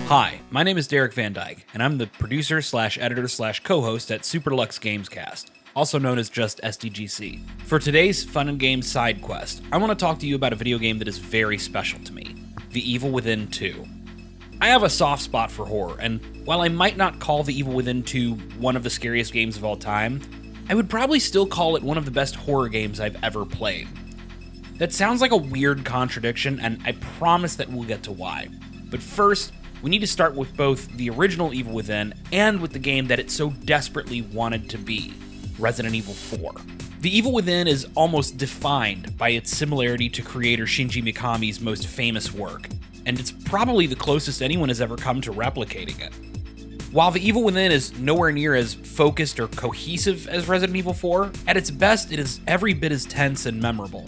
Hi, my name is Derek Van Dyke, and I'm the producer slash editor slash co-host at Superlux Gamescast, also known as just SDGC. For today's Fun and Games side quest, I want to talk to you about a video game that is very special to me, The Evil Within 2. I have a soft spot for horror, and while I might not call The Evil Within 2 one of the scariest games of all time, I would probably still call it one of the best horror games I've ever played. That sounds like a weird contradiction, and I promise that we'll get to why. But first, we need to start with both the original Evil Within and with the game that it so desperately wanted to be, Resident Evil 4. The Evil Within is almost defined by its similarity to creator Shinji Mikami's most famous work, and it's probably the closest anyone has ever come to replicating it. While The Evil Within is nowhere near as focused or cohesive as Resident Evil 4, at its best it is every bit as tense and memorable.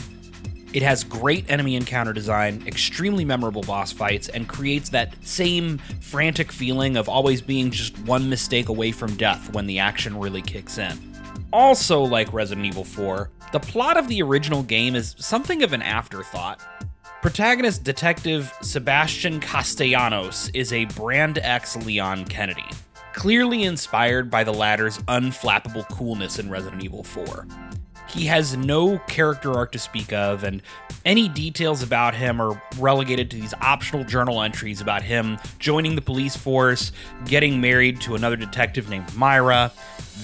It has great enemy encounter design, extremely memorable boss fights, and creates that same frantic feeling of always being just one mistake away from death when the action really kicks in. Also, like Resident Evil 4, the plot of the original game is something of an afterthought. Protagonist Detective Sebastian Castellanos is a Brand X Leon Kennedy, clearly inspired by the latter's unflappable coolness in Resident Evil 4. He has no character arc to speak of, and any details about him are relegated to these optional journal entries about him joining the police force, getting married to another detective named Myra,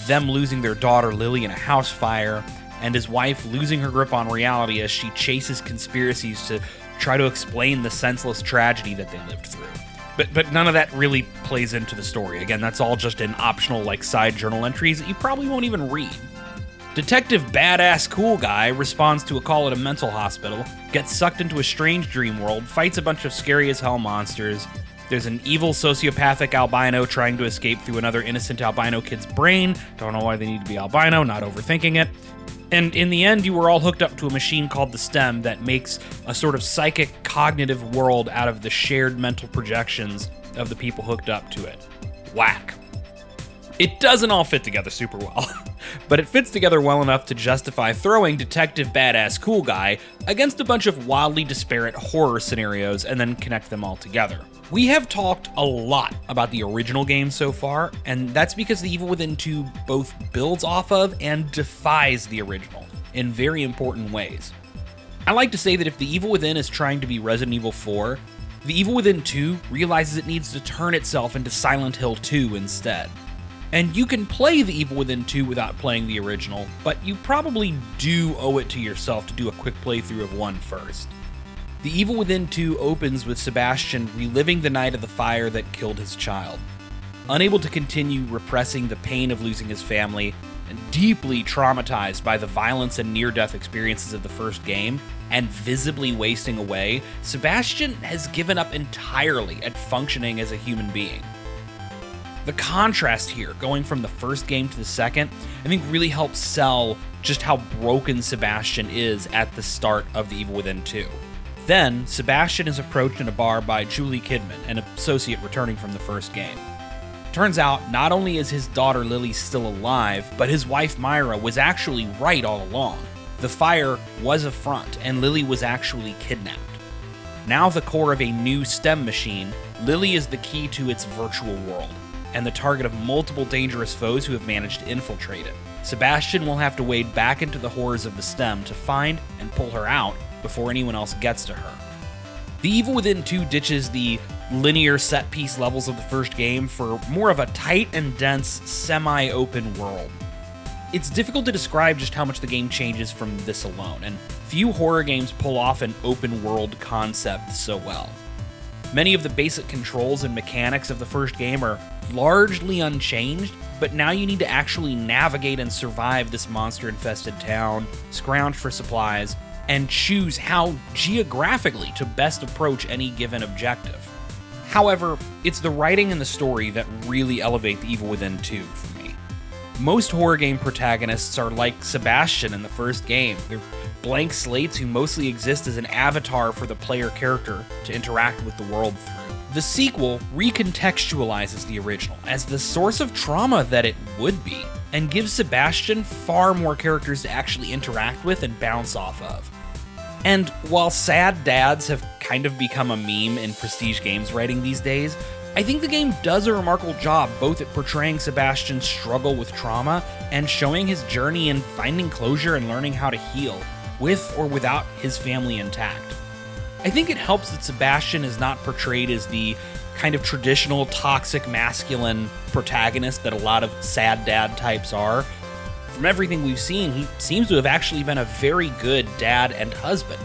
them losing their daughter Lily in a house fire, and his wife losing her grip on reality as she chases conspiracies to try to explain the senseless tragedy that they lived through. But none of that really plays into the story. Again, that's all just in optional side journal entries that you probably won't even read. Detective Badass Cool Guy responds to a call at a mental hospital, gets sucked into a strange dream world, fights a bunch of scary as hell monsters. There's an evil sociopathic albino trying to escape through another innocent albino kid's brain. Don't know why they need to be albino, not overthinking it. And in the end, you were all hooked up to a machine called the STEM that makes a sort of psychic cognitive world out of the shared mental projections of the people hooked up to it. Whack. It doesn't all fit together super well, but it fits together well enough to justify throwing Detective Badass Cool Guy against a bunch of wildly disparate horror scenarios and then connect them all together. We have talked a lot about the original game so far, and that's because The Evil Within 2 both builds off of and defies the original in very important ways. I like to say that if The Evil Within is trying to be Resident Evil 4, The Evil Within 2 realizes it needs to turn itself into Silent Hill 2 instead. And you can play The Evil Within 2 without playing the original, but you probably do owe it to yourself to do a quick playthrough of 1 first. The Evil Within 2 opens with Sebastian reliving the night of the fire that killed his child. Unable to continue repressing the pain of losing his family, and deeply traumatized by the violence and near-death experiences of the first game, and visibly wasting away, Sebastian has given up entirely at functioning as a human being. The contrast here, going from the first game to the second, I think really helps sell just how broken Sebastian is at the start of The Evil Within 2. Then, Sebastian is approached in a bar by Julie Kidman, an associate returning from the first game. Turns out, not only is his daughter Lily still alive, but his wife Myra was actually right all along. The fire was a front, and Lily was actually kidnapped. Now the core of a new STEM machine, Lily is the key to its virtual world, and the target of multiple dangerous foes who have managed to infiltrate it. Sebastian will have to wade back into the horrors of the STEM to find and pull her out before anyone else gets to her. The Evil Within 2 ditches the linear set-piece levels of the first game for more of a tight and dense, semi-open world. It's difficult to describe just how much the game changes from this alone, and few horror games pull off an open-world concept so well. Many of the basic controls and mechanics of the first game are largely unchanged, but now you need to actually navigate and survive this monster-infested town, scrounge for supplies, and choose how geographically to best approach any given objective. However, it's the writing and the story that really elevate The Evil Within 2 for me. Most horror game protagonists are like Sebastian in the first game. They're blank slates who mostly exist as an avatar for the player character to interact with the world through. The sequel recontextualizes the original as the source of trauma that it would be, and gives Sebastian far more characters to actually interact with and bounce off of. And while sad dads have kind of become a meme in prestige games writing these days, I think the game does a remarkable job both at portraying Sebastian's struggle with trauma and showing his journey in finding closure and learning how to heal, with or without his family intact. I think it helps that Sebastian is not portrayed as the kind of traditional toxic masculine protagonist that a lot of sad dad types are. From everything we've seen, he seems to have actually been a very good dad and husband.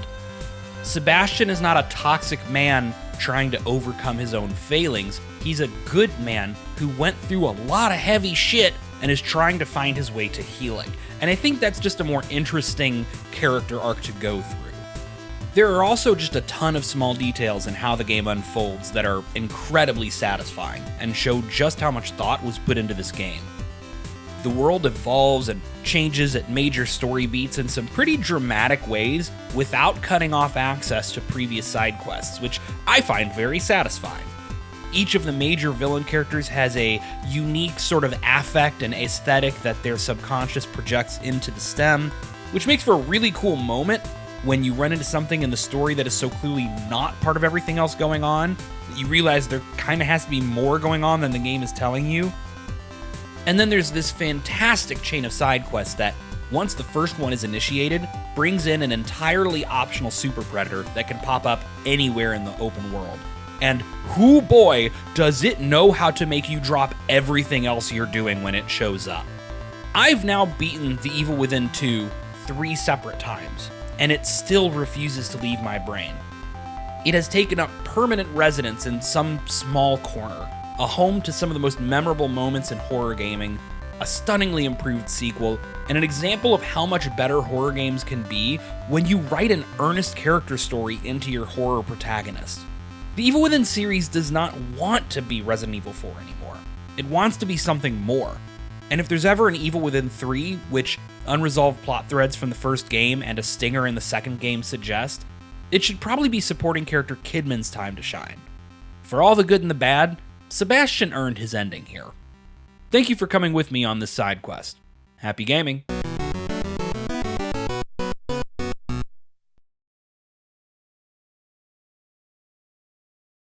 Sebastian is not a toxic man trying to overcome his own failings. He's a good man who went through a lot of heavy shit and is trying to find his way to healing. And I think that's just a more interesting character arc to go through. There are also just a ton of small details in how the game unfolds that are incredibly satisfying and show just how much thought was put into this game. The world evolves and changes at major story beats in some pretty dramatic ways without cutting off access to previous side quests, which I find very satisfying. Each of the major villain characters has a unique sort of affect and aesthetic that their subconscious projects into the stem, which makes for a really cool moment when you run into something in the story that is so clearly not part of everything else going on, that you realize there kind of has to be more going on than the game is telling you. And then there's this fantastic chain of side quests that, once the first one is initiated, brings in an entirely optional super predator that can pop up anywhere in the open world. And whoo boy, does it know how to make you drop everything else you're doing when it shows up. I've now beaten The Evil Within 2 3 separate times, and it still refuses to leave my brain. It has taken up permanent residence in some small corner, a home to some of the most memorable moments in horror gaming, a stunningly improved sequel, and an example of how much better horror games can be when you write an earnest character story into your horror protagonist. The Evil Within series does not want to be Resident Evil 4 anymore. It wants to be something more. And if there's ever an Evil Within 3, which unresolved plot threads from the first game and a stinger in the second game suggest, it should probably be supporting character Kidman's time to shine. For all the good and the bad, Sebastian earned his ending here. Thank you for coming with me on this side quest. Happy gaming!